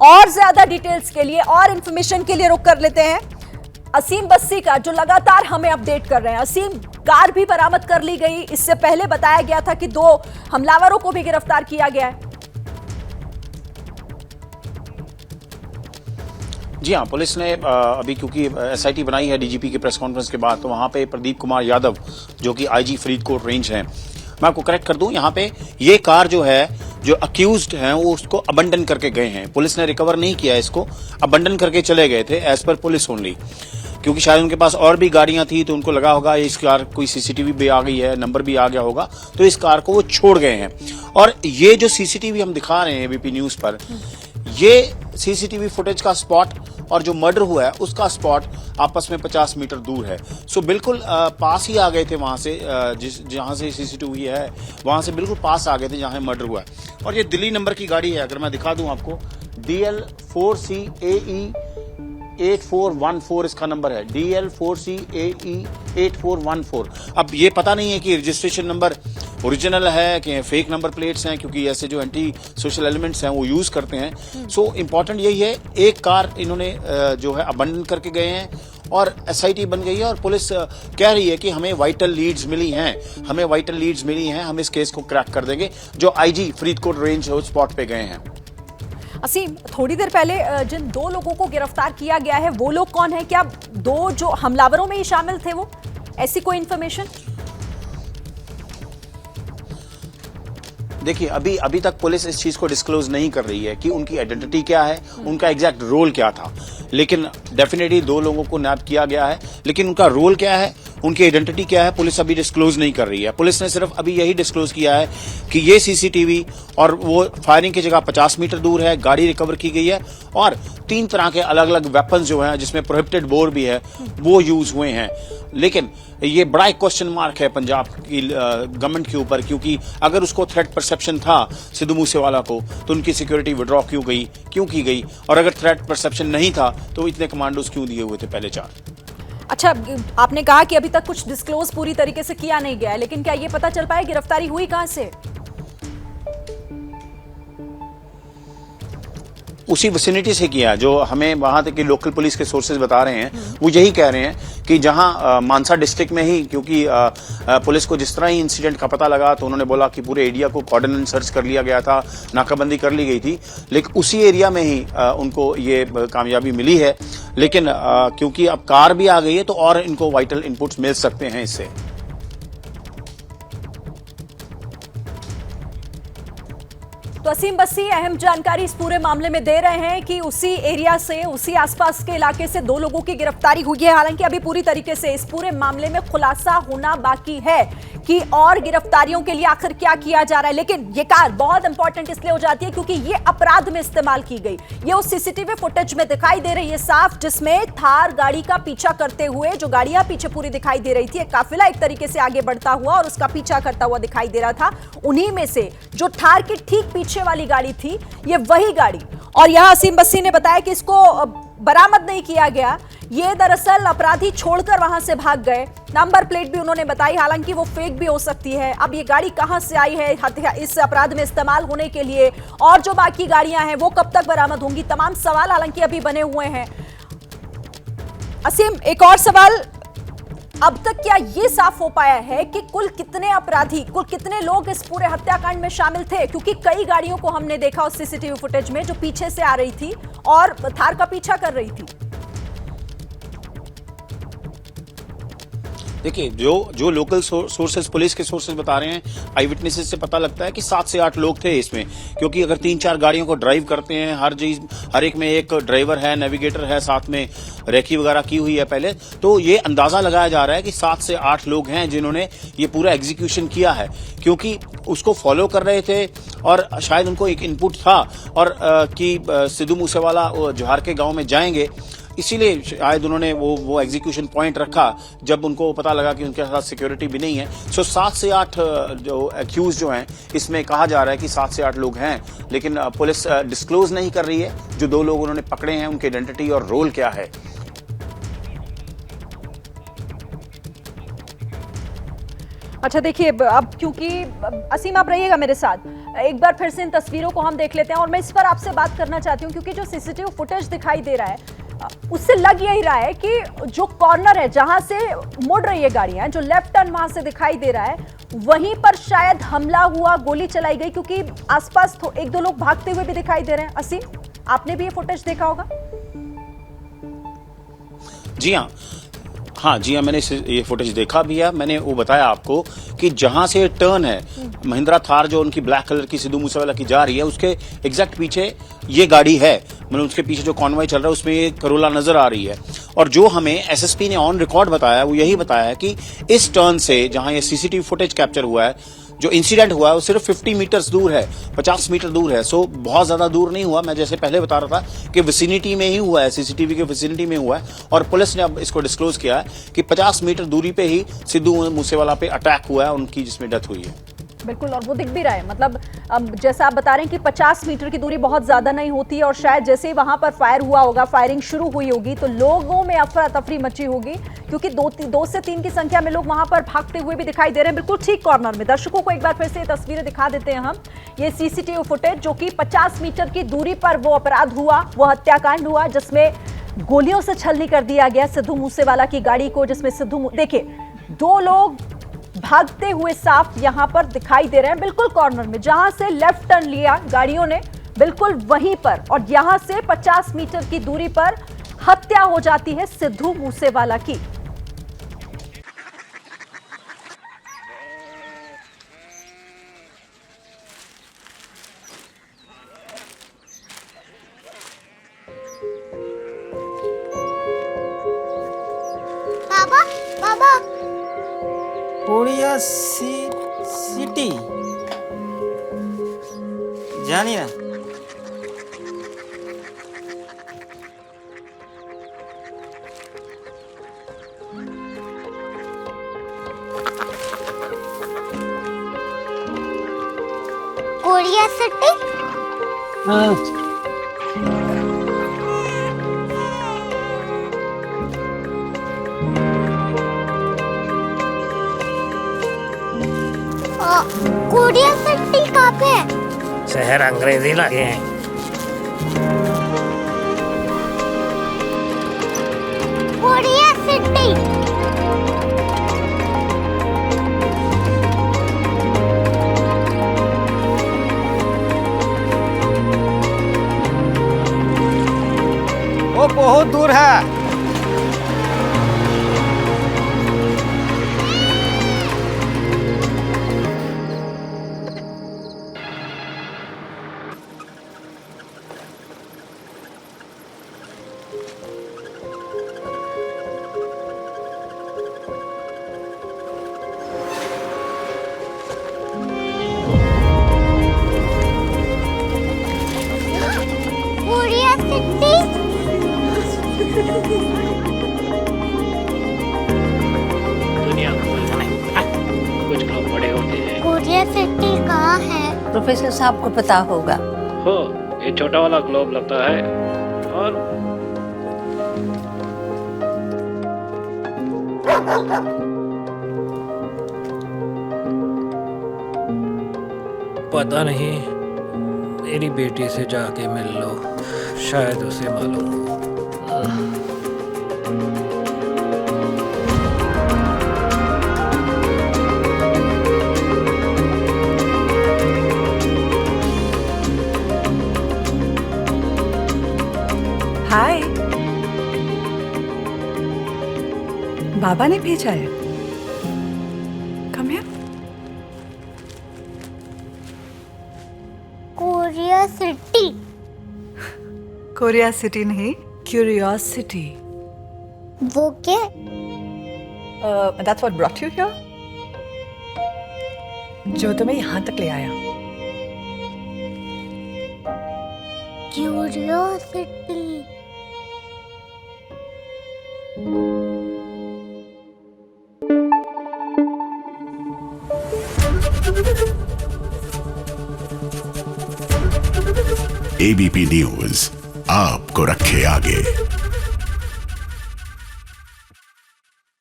और ज्यादा डिटेल्स के लिए और इंफॉर्मेशन के लिए रुक कर लेते हैं असीम बस्सी का, जो लगातार हमें अपडेट कर रहे हैं। असीम, कार भी बरामद कर ली गई, इससे पहले बताया गया था कि 2 हमलावरों को भी गिरफ्तार किया गया है। जी हाँ, पुलिस ने अभी क्योंकि एसआईटी बनाई है डीजीपी के प्रेस कॉन्फ्रेंस के बाद, तो वहां पे प्रदीप कुमार यादव जो कि आईजी फरीदकोट रेंज हैं, मैं आपको करेक्ट कर दूं, यहाँ पे ये कार जो है, जो अक्यूज्ड हैं वो उसको अबंडन करके गए हैं। पुलिस ने रिकवर नहीं किया इसको, अबंडन करके चले गए थे एज पर पुलिस ओनली, क्योंकि शायद उनके पास और भी गाड़ियां थी तो उनको लगा होगा इस कार कोई सीसीटीवी भी आ गई है, नंबर भी आ गया होगा, तो इस कार को वो छोड़ गए हैं। और ये जो सीसीटीवी हम दिखा रहे हैं एबीपी न्यूज पर, ये सीसीटीवी फुटेज का स्पॉट और जो मर्डर हुआ है उसका स्पॉट आपस में 50 मीटर दूर है। सो बिल्कुल पास ही आ गए थे वहां से, जहां से सीसीटीवी है वहां से बिल्कुल पास आ गए थे जहां मर्डर हुआ है। और ये दिल्ली नंबर की गाड़ी है, अगर मैं दिखा दूं आपको, DL4CAE 8414 इसका नंबर है, DL4CAE 8414। अब ये पता नहीं है कि रजिस्ट्रेशन नंबर ओरिजिनल है कि फेक नंबर प्लेट्स हैं, क्योंकि ऐसे जो एंटी सोशल एलिमेंट्स हैं वो यूज करते हैं। सो इम्पोर्टेंट यही है, एक कार इन्होंने जो है अबंडन करके गए हैं और एसआईटी बन गई है और पुलिस कह रही है कि हमें वाइटल लीड्स मिली हैं, हम इस केस को क्रैक कर देंगे। जो आईजी फरीदकोट रेंज है उस स्पॉट पे गए हैं। असीम, थोड़ी देर पहले जिन 2 लोगों को गिरफ्तार किया गया है वो लोग कौन है? क्या 2 जो हमलावरों में ही शामिल थे वो? ऐसी कोई इंफॉर्मेशन? देखिए, अभी तक पुलिस इस चीज को डिस्क्लोज नहीं कर रही है कि उनकी आइडेंटिटी क्या है, उनका एग्जैक्ट रोल क्या था, लेकिन डेफिनेटली 2 लोगों को नैप किया गया है, लेकिन उनका रोल क्या है, उनकी आइडेंटिटी क्या है, पुलिस अभी डिस्क्लोज नहीं कर रही है। पुलिस ने सिर्फ अभी यही डिस्क्लोज किया है कि ये सीसीटीवी और वो फायरिंग की जगह 50 मीटर दूर है, गाड़ी रिकवर की गई है और 3 तरह के अलग अलग वेपन्स जो हैं, जिसमें प्रोहिबिटेड बोर भी है, वो यूज हुए हैं। लेकिन ये बड़ा एक क्वेश्चन मार्क है पंजाब की गवर्नमेंट के ऊपर, क्योंकि अगर उसको थ्रेट परसेप्शन था सिद्धू मूसेवाला को, तो उनकी सिक्योरिटी विड्रॉ क्यों की गई, और अगर थ्रेट परसेप्शन नहीं था तो इतने कमांडोज क्यों दिए हुए थे पहले 4? अच्छा, आपने कहा कि अभी तक कुछ डिस्क्लोज पूरी तरीके से किया नहीं गया है, लेकिन क्या ये पता चल पाया गिरफ्तारी हुई कहां से? उसी विसिनिटी से किया, जो हमें वहां तक की लोकल पुलिस के सोर्सेज बता रहे हैं, वो यही कह रहे हैं कि जहां मानसा डिस्ट्रिक्ट में ही, क्योंकि पुलिस को जिस तरह ही इंसिडेंट का पता लगा तो उन्होंने बोला कि पूरे एरिया को कॉर्डन एंड सर्च कर लिया गया था, नाकाबंदी कर ली गई थी, लेकिन उसी एरिया में ही उनको ये कामयाबी मिली है। लेकिन क्योंकि अब कार भी आ गई है तो और इनको वाइटल इनपुट्स मिल सकते हैं इससे। तो असीम बस्सी अहम जानकारी इस पूरे मामले में दे रहे हैं कि उसी एरिया से, उसी आसपास के इलाके से 2 लोगों की गिरफ्तारी हुई है। हालांकि अभी पूरी तरीके से इस पूरे मामले में खुलासा होना बाकी है कि और गिरफ्तारियों के लिए आखिर क्या किया जा रहा है। लेकिन ये कार बहुत इंपॉर्टेंट इसलिए हो जाती है क्योंकि ये अपराध में इस्तेमाल की गई। ये उस सीसीटीवी फुटेज में दिखाई दे रही है साफ, जिसमें थार गाड़ी का पीछा करते हुए, जो गाड़ियां पीछे पूरी दिखाई दे रही थी, एक काफिला एक तरीके से आगे बढ़ता हुआ और उसका पीछा करता हुआ दिखाई दे रहा था। उन्हीं में से जो थार की ठीक पीछे वाली गाड़ी थी, ये वही गाड़ी। और यहां असीम बस्सी ने बताया कि इसको बरामद नहीं किया गया, ये दरअसल अपराधी छोड़कर वहां से भाग गए। नंबर प्लेट भी उन्होंने बताई, हालांकि वो फेक भी हो सकती है। अब ये गाड़ी कहां से आई है इस अपराध में इस्तेमाल होने के लिए, और जो बाकी गाड़ियां हैं वो कब तक बरामद होंगी, तमाम सवाल हालांकि अभी बने हुए हैं। असीम, एक और सवाल, अब तक क्या ये साफ हो पाया है कि कुल कितने अपराधी, कुल कितने लोग इस पूरे हत्याकांड में शामिल थे? क्योंकि कई गाड़ियों को हमने देखा उस सीसीटीवी फुटेज में जो पीछे से आ रही थी और थार का पीछा कर रही थी। देखिए, जो लोकल सोर्सेज, पुलिस के सोर्सेज बता रहे हैं, आई विटनेसेस से पता लगता है कि 7 से 8 लोग थे इसमें, क्योंकि अगर 3-4 गाड़ियों को ड्राइव करते हैं, हर एक में एक ड्राइवर है, नेविगेटर है, साथ में रेकी वगैरह की हुई है पहले, तो ये अंदाजा लगाया जा रहा है कि 7 से 8 लोग हैं जिन्होंने ये पूरा एग्जीक्यूशन किया है, क्योंकि उसको फॉलो कर रहे थे और शायद उनको एक इनपुट था और कि सिद्धू मूसेवाला जोहार के गांव में जाएंगे, इसीलिए शायद उन्होंने वो एग्जीक्यूशन पॉइंट रखा जब उनको पता लगा कि उनके साथ सिक्योरिटी भी नहीं है। सो 7 से 8 जो एक्यूज जो हैं, इसमें कहा जा रहा है कि 7 से 8 लोग हैं, लेकिन पुलिस डिस्क्लोज नहीं कर रही है जो 2 लोग उन्होंने पकड़े हैं, उनकी आइडेंटिटी और रोल क्या है। अच्छा देखिए, अब क्योंकि असीम आप रहिएगा मेरे साथ, एक बार फिर से इन तस्वीरों को हम देख लेते हैं और मैं इस पर आपसे बात करना चाहती हूँ क्योंकि जो सीसीटीवी फुटेज दिखाई दे रहा है उससे लग यही रहा है कि जो कॉर्नर है जहां से मुड़ रही है गाड़ियां, जो लेफ्ट टर्न वहां से दिखाई दे रहा है, वहीं पर शायद हमला हुआ, गोली चलाई गई, क्योंकि आसपास एक दो लोग भागते हुए भी दिखाई दे रहे हैं। असीम, आपने भी ये फुटेज देखा होगा? जी हाँ जी हाँ, मैंने ये फुटेज देखा भी है। मैंने वो बताया आपको कि जहां से टर्न है, महिंद्रा थार जो उनकी ब्लैक कलर की सिद्धू मूसेवाला की जा रही है, उसके एग्जैक्ट पीछे ये गाड़ी है। मतलब उसके पीछे जो कॉन्वॉय चल रहा है उसमें ये करोला नजर आ रही है। और जो हमें एसएसपी ने ऑन रिकॉर्ड बताया वो यही बताया है कि इस टर्न से जहां ये सीसीटीवी फुटेज कैप्चर हुआ है, जो इंसिडेंट हुआ है वो सिर्फ 50 मीटर्स दूर है, 50 मीटर दूर है। सो बहुत ज्यादा दूर नहीं हुआ। मैं जैसे पहले बता रहा था कि विसिनिटी में ही हुआ है, सीसीटीवी के विसिनिटी में हुआ है। और पुलिस ने अब इसको डिस्क्लोज किया है कि 50 मीटर दूरी पे ही सिद्धू मूसेवाला पे अटैक हुआ है, उनकी जिसमें डेथ हुई है। बिल्कुल, और वो दिख भी रहा है। मतलब जैसा आप बता रहे हैं कि 50 मीटर की दूरी बहुत ज्यादा नहीं होती है और शायद जैसे ही वहां पर फायर हुआ होगा, फायरिंग शुरू हुई होगी, तो लोगों में अफरा तफरी मची होगी क्योंकि 2 से 3 की संख्या में लोग वहां पर भागते हुए भी दिखाई दे रहे हैं, बिल्कुल ठीक कॉर्नर में। दर्शकों को एक बार फिर से तस्वीरें दिखा देते हैं हम। ये सीसीटीवी फुटेज जो कि 50 मीटर की दूरी पर वो अपराध हुआ, वो हत्याकांड हुआ जिसमें गोलियों से छलनी कर दिया गया सिद्धू मूसेवाला की गाड़ी को, जिसमें देखिए 2 लोग भागते हुए साफ यहां पर दिखाई दे रहे हैं, बिल्कुल कॉर्नर में जहां से लेफ्ट टर्न लिया गाड़ियों ने, बिल्कुल वहीं पर। और यहां से 50 मीटर की दूरी पर हत्या हो जाती है सिद्धू मूसेवाला की। बाबा, बाबा, कोरिया सिटी जानी ना। Korea city? हाँ। कोरिया सिटी कहाँ पे है? शहर अंग्रेजी लगे हैं। Korea city. वो बहुत दूर है। Korea city. दुनिया कुछ लोग बड़े होते हैं। कोरिया सिटी कहाँ है? प्रोफेसर साहब को पता होगा। हो, ये छोटा वाला ग्लोब लगता है और पता नहीं, मेरी बेटी से जाके मिल लो, शायद उसे मालूम हो। हाय, बाबा ने भेजा है। Come here. Korea city. Korea city नहीं, क्यूरियोसिटी। वो क्या? That's what brought you here? जो तुम्हें यहाँ तक ले आया। क्यूरियोसिटी। एबीपी न्यूज आपको रखे आगे।